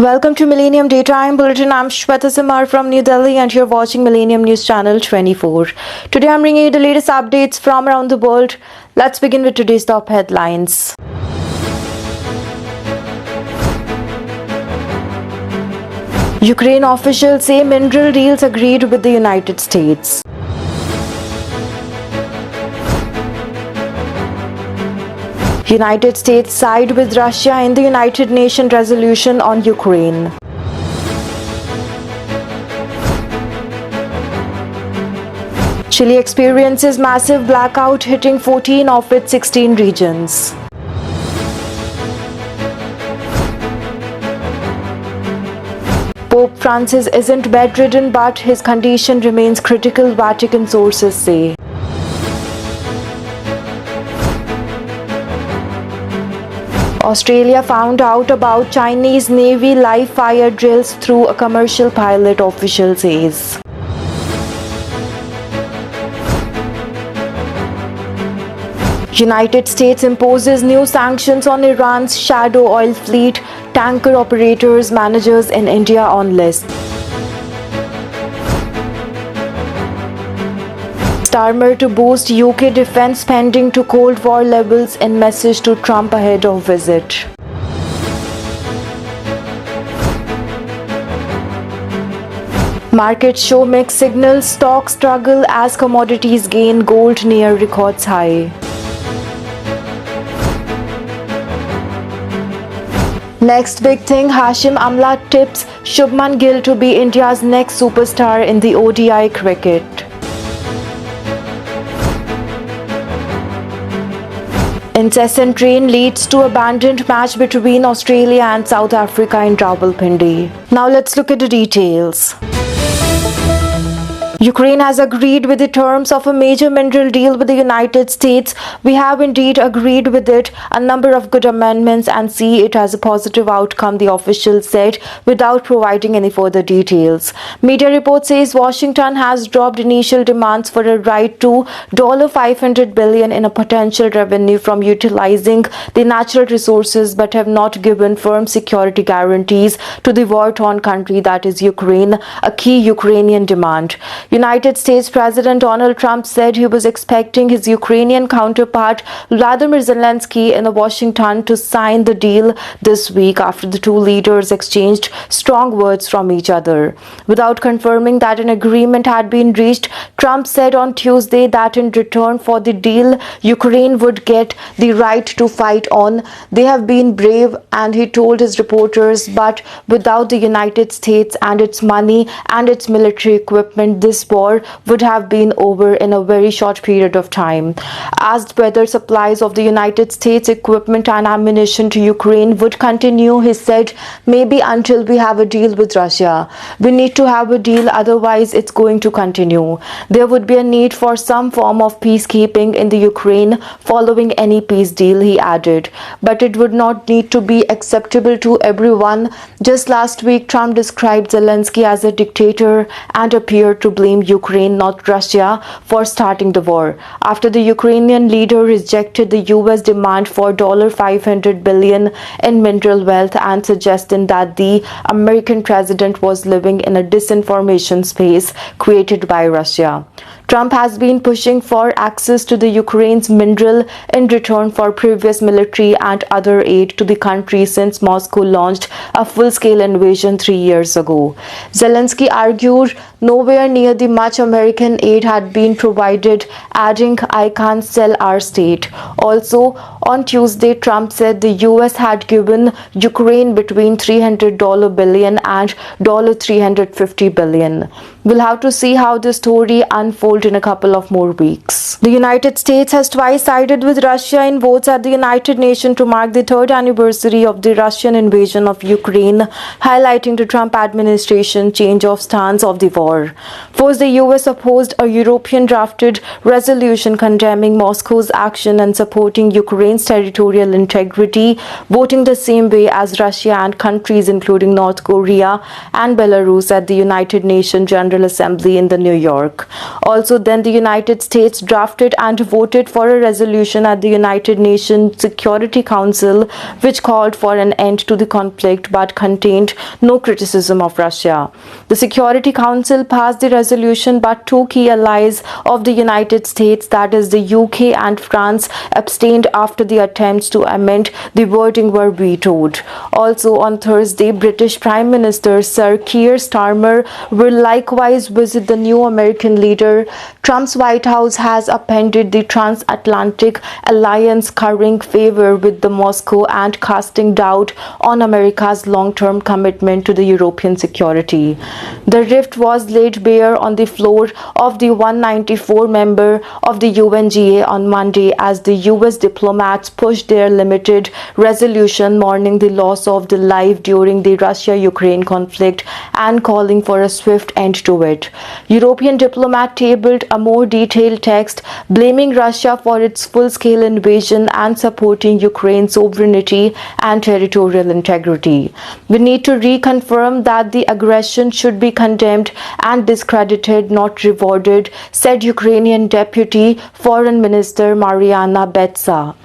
Welcome to Millennium Daytime Bulletin. I'm Shweta Simar from New Delhi and you're watching Millennium News Channel 24. Today I'm bringing you the latest updates from around the world. Let's begin with today's top headlines. Ukraine officials say mineral deals agreed with the United States. United States side with Russia in the United Nations resolution on Ukraine. Chile experiences massive blackout hitting 14 of its 16 regions. Pope Francis isn't bedridden, but his condition remains critical, Vatican sources say. Australia found out about Chinese Navy live fire drills through a commercial pilot, official says. United States imposes new sanctions on Iran's shadow oil fleet, tanker operators, managers in India on list. Starmer to boost UK defense spending to Cold War levels in message to Trump ahead of visit. Markets show mixed signals, stocks struggle as commodities gain, gold near records high. Next big thing, Hashim Amla tips Shubman Gill to be India's next superstar in the ODI cricket. Incessant rain leads to abandoned match between Australia and South Africa in Rawalpindi. Now let's look at the details. Ukraine has agreed with the terms of a major mineral deal with the United States. We have indeed agreed with it, a number of good amendments, and see it as a positive outcome, the official said, without providing any further details. Media report says Washington has dropped initial demands for a right to $500 billion in a potential revenue from utilizing the natural resources, but have not given firm security guarantees to the war-torn country that is Ukraine, a key Ukrainian demand. United States President Donald Trump said he was expecting his Ukrainian counterpart Vladimir Zelensky in Washington to sign the deal this week after the two leaders exchanged strong words from each other. Without confirming that an agreement had been reached, Trump said on Tuesday that in return for the deal, Ukraine would get the right to fight on. They have been brave, and he told his reporters, but without the United States and its money and its military equipment, this war would have been over in a very short period of time. Asked whether supplies of the United States equipment and ammunition to Ukraine would continue, he said, maybe until we have a deal with Russia. We need to have a deal, otherwise it's going to continue. There would be a need for some form of peacekeeping in the Ukraine following any peace deal, he added. But it would not need to be acceptable to everyone. Just last week, Trump described Zelensky as a dictator and appeared to blame Ukraine, not Russia, for starting the war. After the Ukrainian leader rejected the US demand for $500 billion in mineral wealth and suggesting that the American president was living in a disinformation space created by Russia. Trump has been pushing for access to the Ukraine's mineral in return for previous military and other aid to the country since Moscow launched a full-scale invasion 3 years ago. Zelensky argued nowhere near the much American aid had been provided, adding, "I can't sell our state." Also, on Tuesday, Trump said the US had given Ukraine between $300 billion and $350 billion. We'll have to see how the story unfolds in a couple of more weeks. The United States has twice sided with Russia in votes at the United Nations to mark the third anniversary of the Russian invasion of Ukraine, highlighting the Trump administration change of stance of the war. First, the US opposed a European drafted resolution condemning Moscow's action and supporting Ukraine's territorial integrity, voting the same way as Russia and countries including North Korea and Belarus at the United Nations General Assembly in New York. Also, then the United States drafted and voted for a resolution at the United Nations Security Council which called for an end to the conflict but contained no criticism of Russia. The Security Council passed the resolution, but two key allies of the United States, that is the UK and France, abstained after the attempts to amend the wording were vetoed. Also on Thursday, British Prime Minister Sir Keir Starmer will likewise visit the new American leader. Trump's White House has appended the transatlantic alliance currying favor with the Moscow and casting doubt on America's long-term commitment to the European security. The rift was laid bare on the floor of the 194 member of the UNGA on Monday as the US diplomats pushed their limited resolution mourning the loss of the life during the Russia-Ukraine conflict and calling for a swift end to it. European diplomat tabled a more detailed text blaming Russia for its full-scale invasion and supporting Ukraine's sovereignty and territorial integrity. We need to reconfirm that the aggression should be condemned and discredited, not rewarded, said Ukrainian Deputy Foreign Minister Mariana Betsa.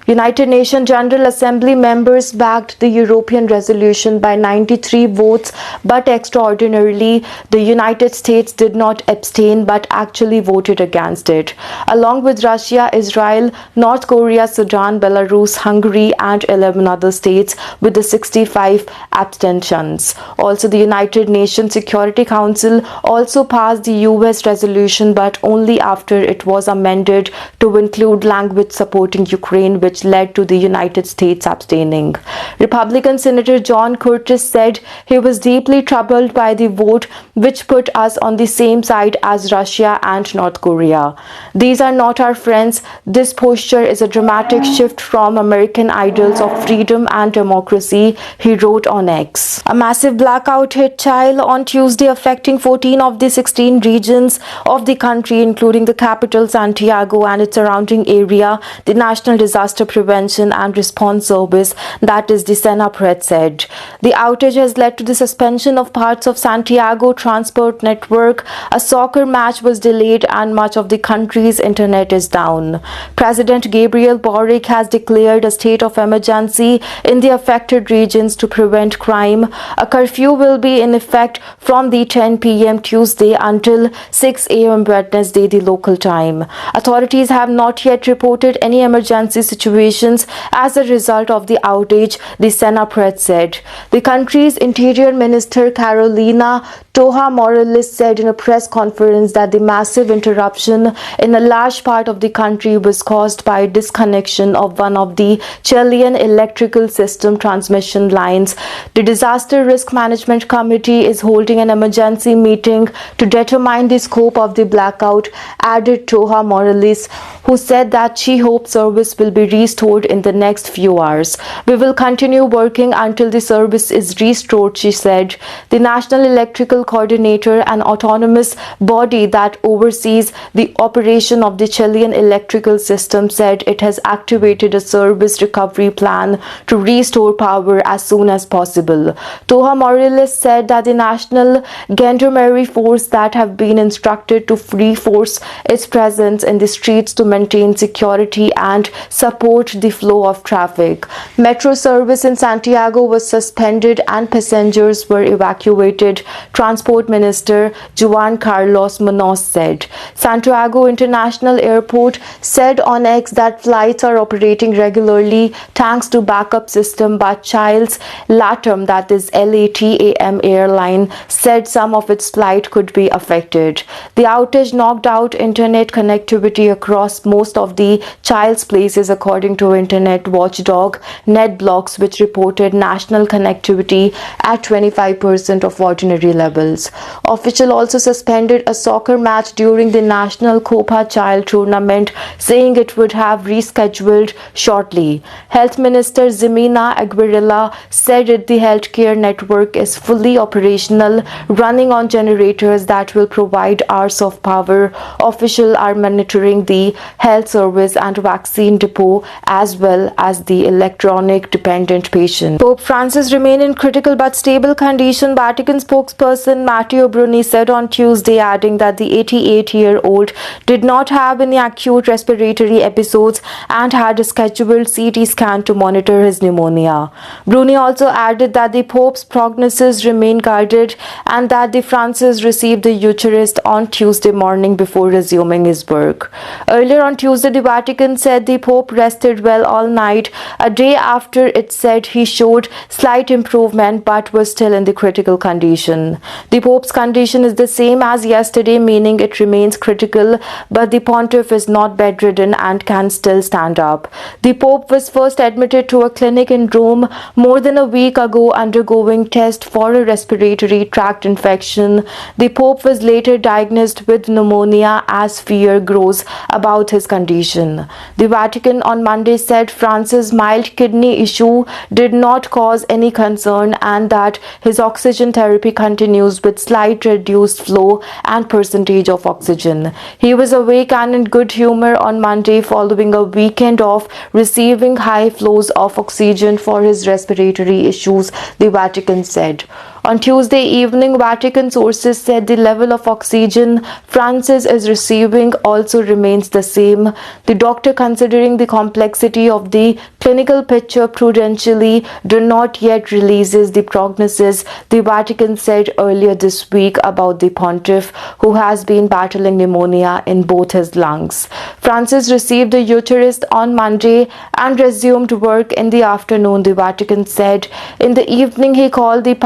United Nations General Assembly members backed the European resolution by 93 votes, but extraordinarily, the United States did not abstain but actually voted against it, along with Russia, Israel, North Korea, Sudan, Belarus, Hungary, and 11 other states with the 65 abstentions. Also, the United Nations Security Council also passed the US resolution, but only after it was amended to include language supporting Ukraine, which led to the United States abstaining. Republican Senator John Curtis said he was deeply troubled by the vote which put us on the same side as Russia and North Korea. These are not our friends. This posture is a dramatic shift from American ideals of freedom and democracy, he wrote on X. A massive blackout hit Chile on Tuesday, affecting 14 of the 16 regions of the country, including the capital Santiago and its surrounding area. The National Disaster Prevention and Response Service, that is the SENAPRED, said. The outage has led to the suspension of parts of Santiago transport network. A soccer match was delayed and much of the country's internet is down. President Gabriel Boric has declared a state of emergency in the affected regions to prevent crime. A curfew will be in effect from the 10 p.m. Tuesday until 6 a.m. Wednesday, the local time. Authorities have not yet reported any emergency situations as a result of the outage, the SENAPRED said. The country's Interior Minister Carolina Toja Morales said in a press conference that the massive interruption in a large part of the country was caused by disconnection of one of the Chilean electrical system transmission lines. The Disaster Risk Management Committee is holding an emergency meeting to determine the scope of the blackout, added Toja Morales, who said that she hopes service will be restored in the next few hours. We will continue working until the service is restored, she said. The National Electrical Coordinator, an autonomous body that oversees the operation of the Chilean electrical system, said it has activated a service recovery plan to restore power as soon as possible. Toja Morales said that the National Gendarmerie Force that have been instructed to reinforce its presence in the streets to maintain security and support the flow of traffic. Metro service in Santiago was suspended and passengers were evacuated, Transport Minister Juan Carlos Munoz said. Santiago International Airport said on X that flights are operating regularly thanks to backup system, but Chile's LATAM, that is LATAM airline, said some of its flight could be affected. The outage knocked out internet connectivity across most of the Chile's places, according to internet watchdog NetBlocks, which reported national connectivity at 25% of ordinary levels. Official also suspended a soccer match during the National Copa Chile tournament, saying it would have rescheduled shortly. Health Minister Ximena Aguilera said the healthcare network is fully operational, running on generators that will provide hours of power. Officials are monitoring the health service and vaccine depot as well as the electronic dependent patient. Pope Francis remained in critical but stable condition, Vatican spokesperson Matteo Bruni said on Tuesday, adding that the 88-year-old did not have any acute respiratory episodes and had a scheduled CT scan to monitor his pneumonia. Bruni also added that the Pope's prognosis remained guarded and that the Francis received the Eucharist on Tuesday morning before resuming his work. Earlier on Tuesday, the Vatican said the Pope rested well all night, a day after it said he showed slight improvement but was still in the critical condition. The Pope's condition is the same as yesterday, meaning it remains critical, but the pontiff is not bedridden and can still stand up. The Pope was first admitted to a clinic in Rome more than a week ago undergoing tests for a respiratory tract infection. The Pope was later diagnosed with pneumonia as fear grows about his condition. The Vatican on Monday said Francis' mild kidney issue did not cause any concern and that his oxygen therapy continues with slight reduced flow and percentage of oxygen. He was awake and in good humor on Monday following a weekend of receiving high flows of oxygen for his respiratory issues, the Vatican said. On Tuesday evening, Vatican sources said the level of oxygen Francis is receiving also remains the same. The doctor, considering the complexity of the clinical picture prudentially, do not yet releases the prognosis, the Vatican said earlier this week about the pontiff, who has been battling pneumonia in both his lungs. Francis received the Eucharist on Monday and resumed work in the afternoon, the Vatican said. In the evening, he called the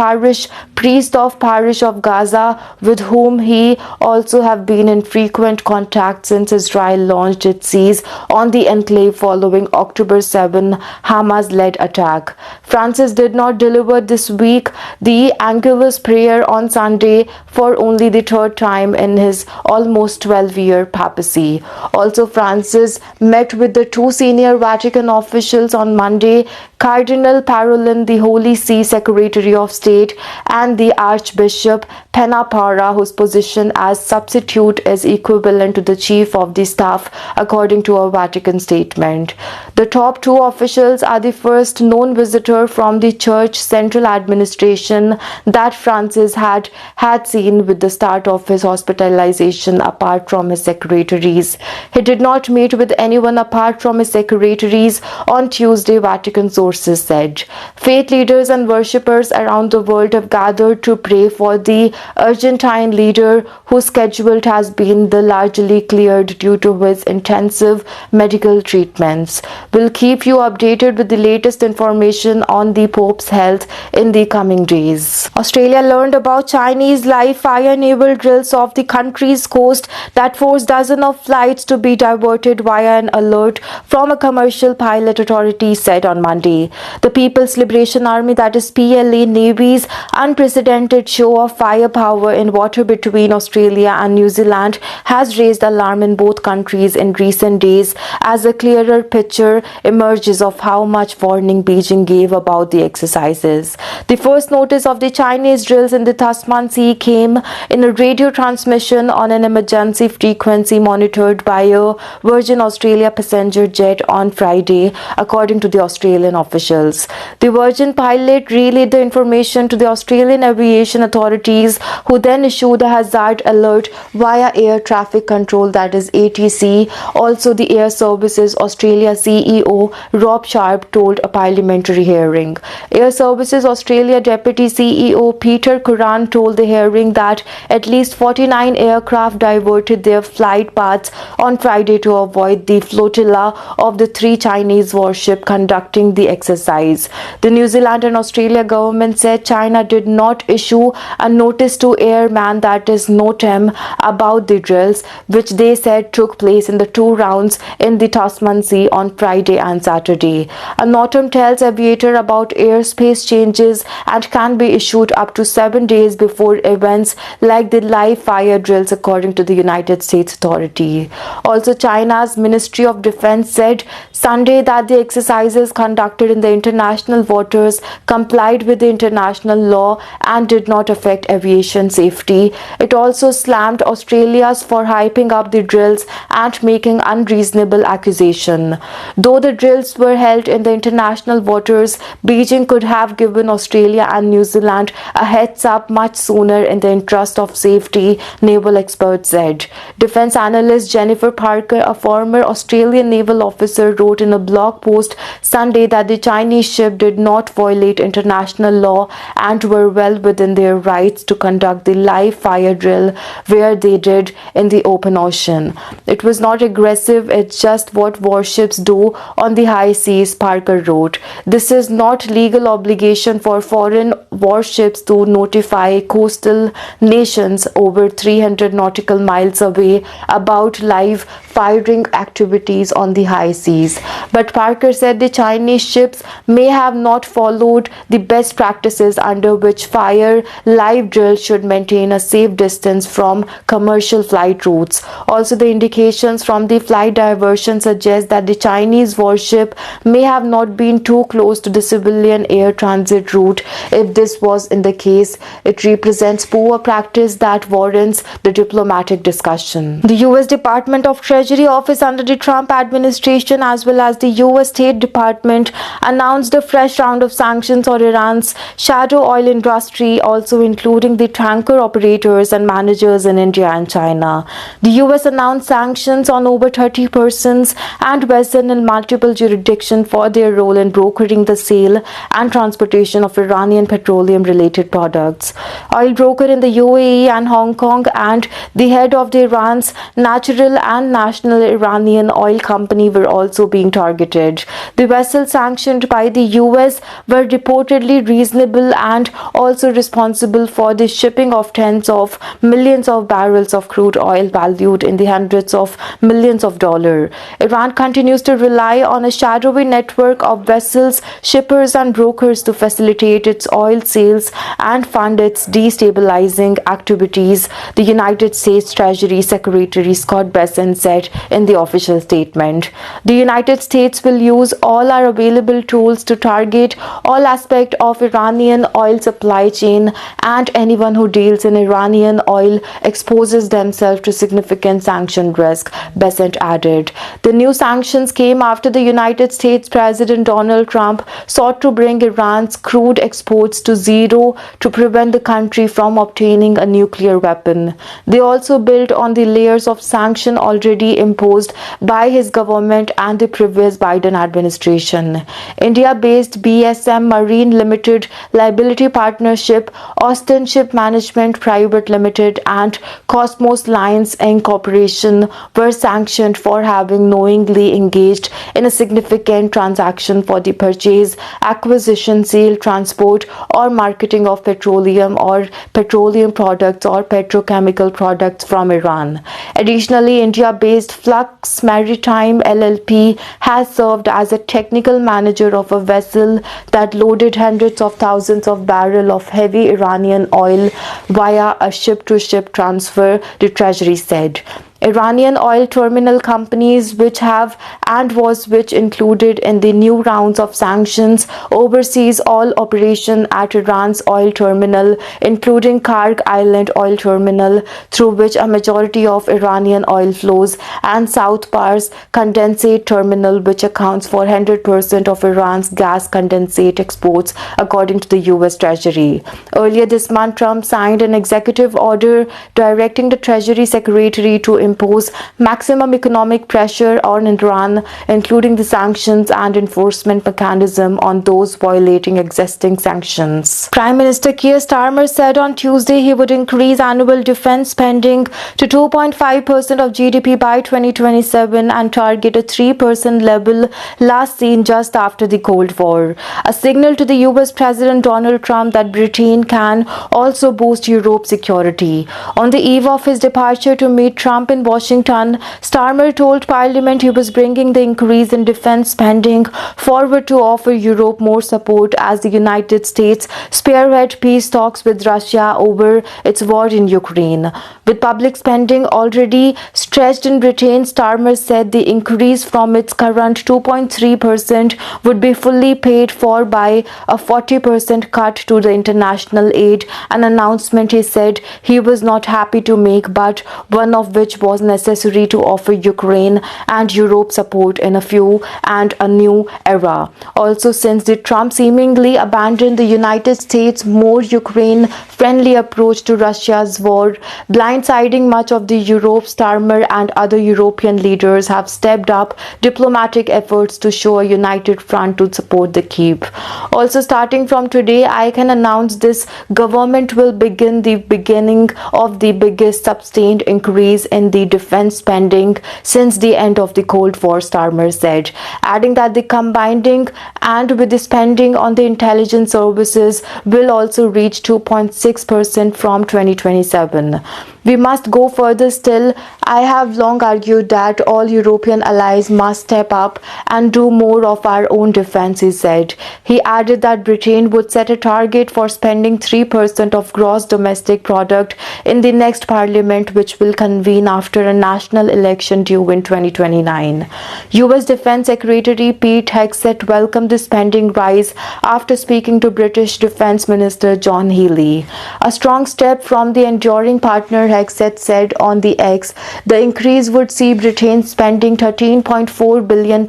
priest of Parish of Gaza, with whom he also have been in frequent contact since Israel launched its siege on the enclave following October 7 Hamas-led attack. Francis did not deliver this week the Angelus prayer on Sunday for only the third time in his almost 12-year papacy. Also, Francis met with the two senior Vatican officials on Monday, Cardinal Parolin, the Holy See Secretary of State, and the Archbishop Penapara, whose position as substitute is equivalent to the Chief of the Staff, according to a Vatican statement. The top two officials are the first known visitor from the Church Central Administration that Francis had seen with the start of his hospitalization apart from his secretaries. He did not meet with anyone apart from his secretaries on Tuesday, Vatican sources said. Faith leaders and worshippers around the world have gathered to pray for the Argentine leader, whose schedule has been largely cleared due to his intensive medical treatments. We'll keep you updated with the latest information on the Pope's health in the coming days. Australia learned about Chinese live fire naval drills off the country's coast that forced dozens of flights to be diverted via an alert from a commercial pilot, authorities said on Monday. The People's Liberation Army, that is PLA, Navy's unprecedented show of firepower in water between Australia and New Zealand has raised alarm in both countries in recent days as a clearer picture emerges of how much warning Beijing gave about the exercises. The first notice of the Chinese drills in the Tasman Sea came in a radio transmission on an emergency frequency monitored by a Virgin Australia passenger jet on Friday, according to the Australian officials. The Virgin pilot relayed the information to the Australian Aviation Authorities, who then issued a hazard alert via Air Traffic Control, that is ATC. Also, the Air Services Australia CEO Rob Sharp told a parliamentary hearing. Air Services Australia Deputy CEO Peter Curran told the hearing that at least 49 aircraft diverted their flight paths on Friday to avoid the flotilla of the three Chinese warships conducting the exercise. The New Zealand and Australia government said China did not issue a notice to airman, that is NOTAM, about the drills, which they said took place in the two rounds in the Tasman Sea on Friday and Saturday. A NOTAM tells aviator about airspace changes and can be issued up to 7 days before events like the live fire drills, according to the United States authority. Also, China's Ministry of Defense said Sunday that the exercises conducted in the international waters complied with the international law law and did not affect aviation safety. It also slammed Australia's for hyping up the drills and making unreasonable accusation. Though the drills were held in the international waters, Beijing could have given Australia and New Zealand a heads up much sooner in the interest of safety, naval experts said. Defense analyst Jennifer Parker, a former Australian naval officer, wrote in a blog post Sunday that the Chinese ship did not violate international law and were well within their rights to conduct the live fire drill where they did in the open ocean. It was not aggressive, it's just what warships do on the high seas, Parker wrote. This is not legal obligation for foreign warships to notify coastal nations over 300 nautical miles away about live firing activities on the high seas. But Parker said the Chinese ships may have not followed the best practices under which fire live drills should maintain a safe distance from commercial flight routes. Also, the indications from the flight diversion suggest that the Chinese warship may have not been too close to the civilian air transit route. If this was in the case, it represents poor practice that warrants the diplomatic discussion. The U.S. Department of Treasury office under the Trump administration as well as the U.S. State Department announced a fresh round of sanctions on Iran's shadow oil industry, also including the tanker operators and managers in India and China. The U.S. announced sanctions on over 30 persons and vessels in multiple jurisdictions for their role in brokering the sale and transportation of Iranian petroleum-related products. Oil broker in the UAE and Hong Kong and the head of the Iran's Natural and National Iranian Oil Company were also being targeted. The vessels sanctioned by the US were reportedly reasonable and also responsible for the shipping of tens of millions of barrels of crude oil valued in the hundreds of millions of dollars. Iran continues to rely on a shadowy network of vessels, shippers and brokers to facilitate its oil sales and fund its destabilizing activities, the United States Treasury Secretary Scott Bessent said in the official statement. The United States will use all our available tools to target all aspects of Iranian oil supply chain, and anyone who deals in Iranian oil exposes themselves to significant sanction risk, Bessent added. The new sanctions came after the United States President Donald Trump sought to bring Iran's crude exports to zero to prevent the country from obtaining a nuclear weapon. They also built on the layers of sanction already imposed by his government and the previous Biden administration. India-based BSM Marine Limited Liability Partnership, Austin Ship Management Private Limited and Cosmos Lines Incorporation were sanctioned for having knowingly engaged in a significant transaction for the purchase, acquisition, sale, transport or marketing of petroleum or petroleum products or petrochemical products from Iran. Additionally, India-based Flux Maritime LLP has served as a technical manager of a vessel that loaded hundreds of thousands of barrels of heavy Iranian oil via a ship-to-ship transfer, the Treasury said. Iranian oil terminal companies which have and was which included in the new rounds of sanctions oversees all operation at Iran's oil terminal, including Karg Island Oil Terminal, through which a majority of Iranian oil flows, and South Pars Condensate Terminal, which accounts for 100% of Iran's gas condensate exports, according to the U.S. Treasury. Earlier this month, Trump signed an executive order directing the Treasury Secretary to impose maximum economic pressure on Iran, including the sanctions and enforcement mechanism on those violating existing sanctions. Prime Minister Keir Starmer said on Tuesday he would increase annual defense spending to 2.5% of GDP by 2027 and target a 3% level last seen just after the Cold War, a signal to the US President Donald Trump that Britain can also boost Europe's security. On the eve of his departure to meet Trump in in Washington, Starmer told Parliament he was bringing the increase in defense spending forward to offer Europe more support as the United States spearhead peace talks with Russia over its war in Ukraine. With public spending already stretched in Britain, Starmer said the increase from its current 2.3% would be fully paid for by a 40% cut to the international aid, an announcement he said he was not happy to make, but one of which was necessary to offer Ukraine and Europe support in a few and a new era. Also, since the Trump seemingly abandoned the United States' more Ukraine-friendly approach to Russia's war, blindsiding much of the Europe, Starmer and other European leaders have stepped up diplomatic efforts to show a united front to support the Kyiv. Also, starting from today, I can announce this government will begin the beginning of the biggest sustained increase in the defense spending since the end of the Cold War, Starmer said, adding that the combining and with the spending on the intelligence services will also reach 2.6% from 2027. We must go further still. I have long argued that all European allies must step up and do more of our own defense, he said. He added that Britain would set a target for spending 3% of gross domestic product in the next parliament, which will convene after a national election due in 2029. US Defense Secretary Pete Hegseth welcomed the spending rise after speaking to British Defense Minister John Healey. A strong step from the enduring partner, Hegseth said on the X. The increase would see Britain spending £13.4 billion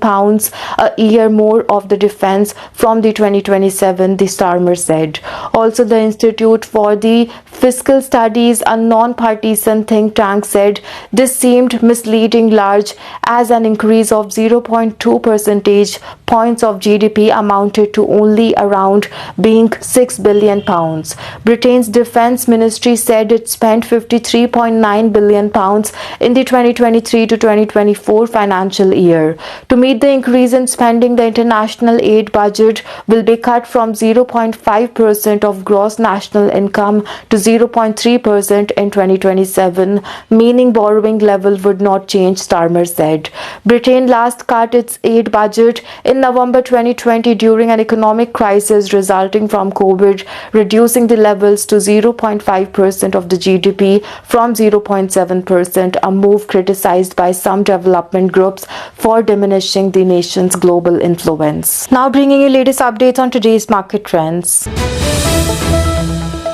a year more of the defense from the 2027, the Starmer said. Also, the Institute for the Fiscal Studies, a non-partisan think tank, said this seemed misleading large as an increase of 0.2 percentage points of GDP amounted to only around being £6 billion. Britain's Defence Ministry said it spent £53.9 billion in the 2023 to 2024 financial year. To meet the increase in spending, the international aid budget will be cut from 0.5% of gross national income to 0.3% in 2027, meaning borrowing level would not change, Starmer said. Britain last cut its aid budget in November 2020 during an economic crisis resulting from COVID, reducing the levels to 0.5% of the GDP from 0.7%, a move criticized by some development groups for diminishing the nation's global influence. Now bringing you latest updates on today's market trends.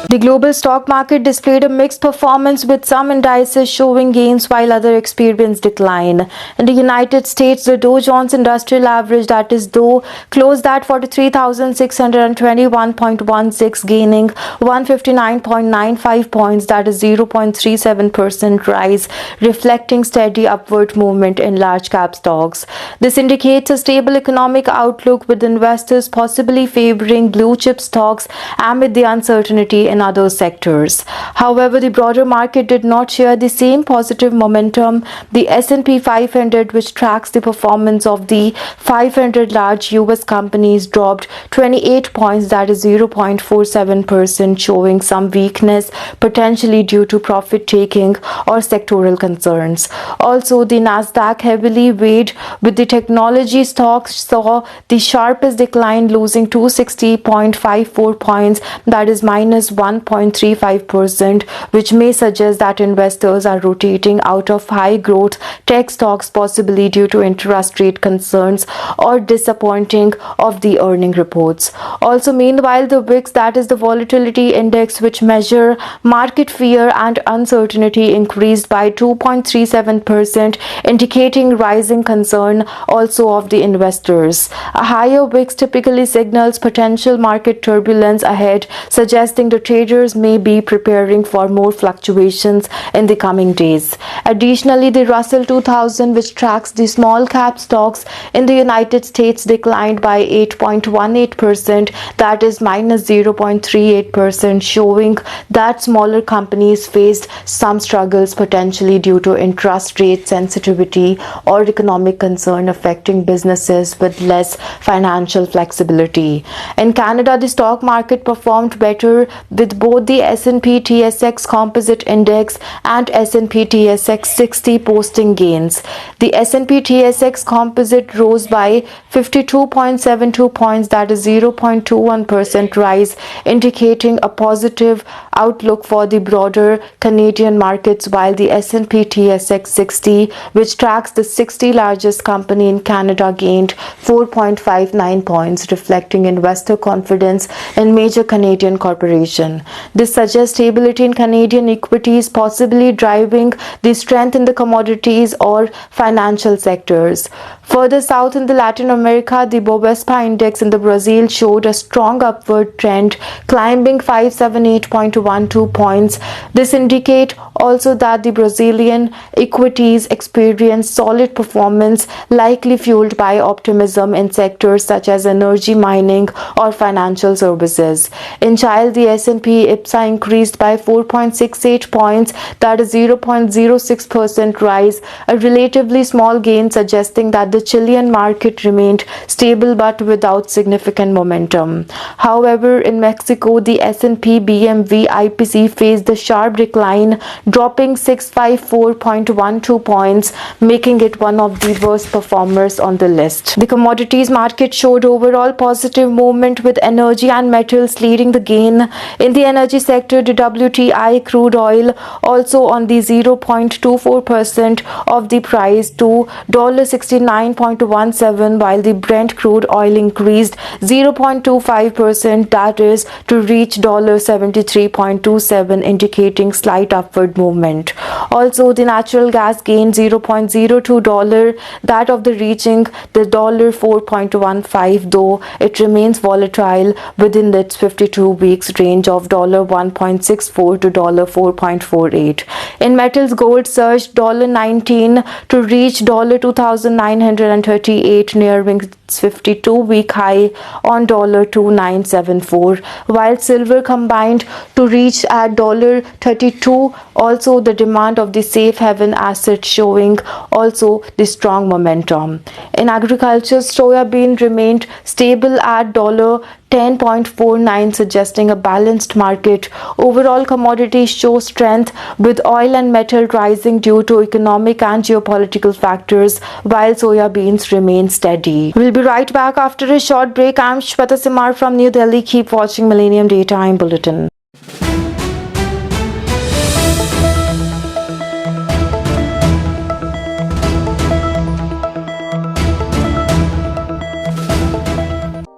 The global stock market displayed a mixed performance with some indices showing gains while others experienced decline. In the United States, the Dow Jones Industrial Average, that is Dow, closed at 43,621.16, gaining 159.95 points, that is 0.37% rise, reflecting steady upward movement in large cap stocks. This indicates a stable economic outlook with investors possibly favoring blue chip stocks amid the uncertainty in other sectors. However, the broader market did not share the same positive momentum. The S&P 500, which tracks the performance of the 500 large US companies, dropped 28 points, that is 0.47%, showing some weakness, potentially due to profit taking or sectoral concerns. Also, the Nasdaq, heavily weighed with the technology stocks, saw the sharpest decline, losing 260.54 points, that is minus 1.35%, which may suggest that investors are rotating out of high growth tech stocks, possibly due to interest rate concerns or disappointing of the earning reports. Also, meanwhile, the VIX, that is the volatility index which measure market fear and uncertainty, increased by 2.37%, indicating rising concern also of the investors. A higher VIX typically signals potential market turbulence ahead, suggesting the traders may be preparing for more fluctuations in the coming days. Additionally, the Russell 2000, which tracks the small cap stocks in the United States, declined by 8.18%, that is minus 0.38%, showing that smaller companies faced some struggles, potentially due to interest rate sensitivity or economic concern affecting businesses with less financial flexibility. In Canada, the stock market performed better with with both the S&P TSX Composite Index and S&P TSX 60 posting gains. The S&P TSX Composite rose by 52.72 points, that is 0.21% rise, indicating a positive outlook for the broader Canadian markets, while the S&P TSX 60, which tracks the 60 largest company in Canada, gained 4.59 points, reflecting investor confidence in major Canadian corporation. This suggests stability in Canadian equities, possibly driving the strength in the commodities or financial sectors. Further south in the Latin America, the Bovespa index in the Brazil showed a strong upward trend, climbing 578.12 points. This indicates also that the Brazilian equities experienced solid performance, likely fueled by optimism in sectors such as energy, mining, or financial services. In Chile, the S&P IPSA increased by 4.68 points, that is 0.06% rise, a relatively small gain, suggesting that the Chilean market remained stable but without significant momentum. However, in Mexico, the S&P BMV IPC faced a sharp decline, dropping 654.12 points, making it one of the worst performers on the list. The commodities market showed overall positive movement, with energy and metals leading the gain. In the energy sector, the WTI crude oil also on the 0.24% of the price to $69.17, while the Brent crude oil increased 0.25%, that is to reach $73.27, indicating slight upward movement. Also, the natural gas gained $0.02, that of the reaching the $4.15, though it remains volatile within its 52 weeks range of $1.64 to $4.48. In metals, gold surged $19 to reach $2,938, nearing its 52-week high on $2,974, while silver combined to reach at $32. Also, the demand of the safe haven asset showing also the strong momentum. In agriculture, soybean remained stable at $10.49, suggesting a balanced market. Overall, commodities show strength, with oil and metal rising due to economic and geopolitical factors, while soybeans remain steady. We'll be right back after a short break. I'm Shweta Simar from New Delhi. Keep watching Millennium Daytime Bulletin.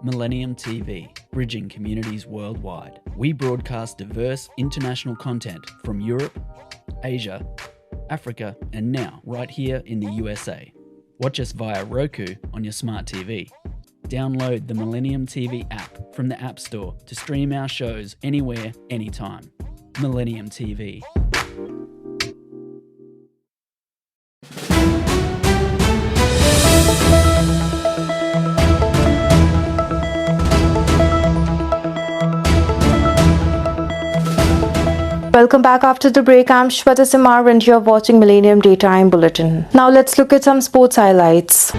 Millennium TV, bridging communities worldwide. We broadcast diverse international content from Europe, Asia, Africa, and now right here in the USA. Watch us via Roku on your smart TV. Download the Millennium TV app from the App Store to stream our shows anywhere, anytime. Millennium TV. Welcome back after the break. I'm Shweta Simar and you're watching Millennium Daytime Bulletin. Now let's look at some sports highlights.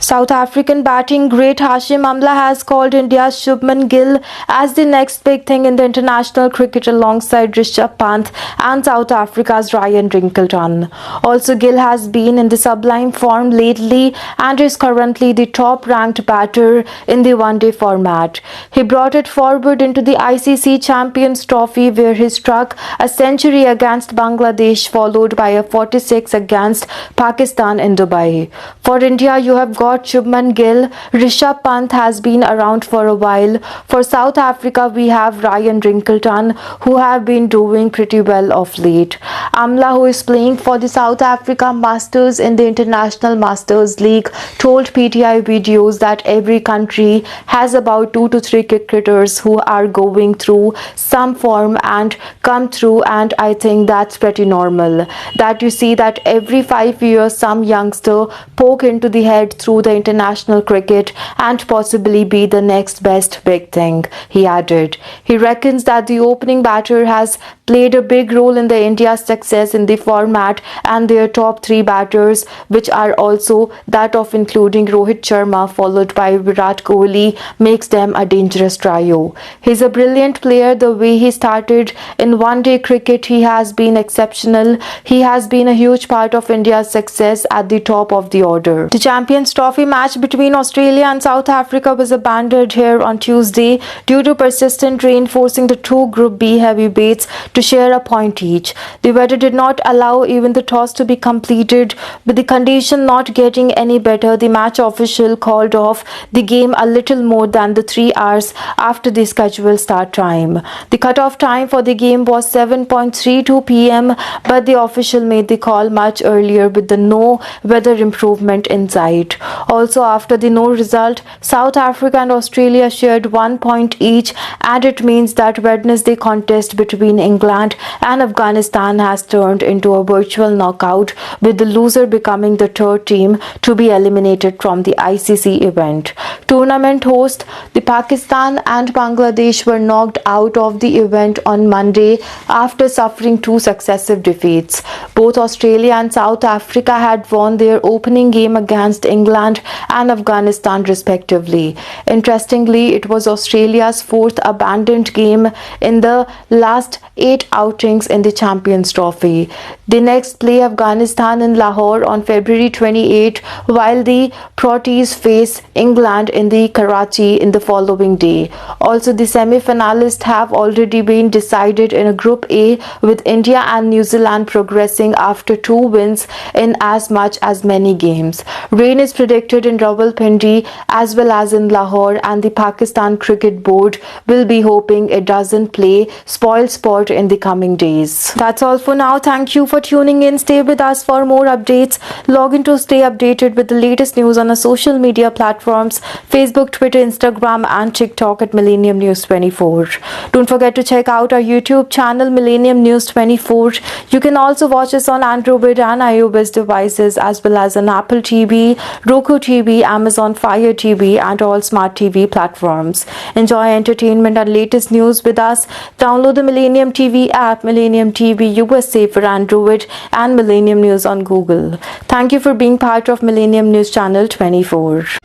South African batting great Hashim Amla has called India's Shubman Gill as the next big thing in the international cricket alongside Rishabh Pant and South Africa's Ryan Rinkelton. Also, Gill has been in the sublime form lately and is currently the top-ranked batter in the one-day format. He brought it forward into the ICC Champions Trophy, where he struck a century against Bangladesh, followed by a 46 against Pakistan in Dubai. For India, you have got Shubman Gill. Rishabh Pant has been around for a while. For South Africa, we have Ryan Rinkelton, who have been doing pretty well of late. Amla, who is playing for the South Africa Masters in the International Masters League, told PTI Videos that every country has about 2 to 3 cricketers who are going through some form and come through, and I think that's pretty normal. That you see that every 5 years some youngster poke into the head through the the international cricket and possibly be the next best big thing, he added. He reckons that the opening batter has played a big role in the India's success in the format, and their top three batters, which are also that of including Rohit Sharma followed by Virat Kohli, makes them a dangerous trio. He's a brilliant player. The way he started in one-day cricket, he has been exceptional. He has been a huge part of India's success at the top of the order. The Champions Trophy match between Australia and South Africa was abandoned here on Tuesday due to persistent rain, forcing the two Group B heavyweights to share a point each. The weather did not allow even the toss to be completed. With the condition not getting any better, the match official called off the game a little more than the 3 hours after the scheduled start time. The cutoff time for the game was 7:32 p.m., but the official made the call much earlier with the no weather improvement in sight. Also, after the no result, South Africa and Australia shared 1 point each, and it means that Wednesday contest between England and Afghanistan has turned into a virtual knockout, with the loser becoming the third team to be eliminated from the ICC event. Tournament host the Pakistan and Bangladesh were knocked out of the event on Monday after suffering two successive defeats. Both Australia and South Africa had won their opening game against England and Afghanistan respectively. Interestingly, it was Australia's fourth abandoned game in the last 8 outings in the Champions Trophy. They next play Afghanistan in Lahore on February 28, while the Proteas face England in the Karachi in the following day. Also, the semi-finalists have already been decided in a Group A, with India and New Zealand progressing after 2 wins in as much as many games. Rain is predicted in Rawalpindi as well as in Lahore, and the Pakistan Cricket Board will be hoping it doesn't play spoil sport in the coming days. That's all for now. Thank you for tuning in. Stay with us for more updates. Log in to stay updated with the latest news on our social media platforms: Facebook, Twitter, Instagram and TikTok at Millennium News 24. Don't forget to check out our YouTube channel Millennium News 24. You can also watch us on Android and iOS devices as well as on Apple TV, Roku TV, Amazon Fire TV and all smart TV platforms. Enjoy entertainment and latest news with us. Download the Millennium TV app, Millennium TV USA for Android and Millennium News on Google. Thank you for being part of Millennium News Channel 24.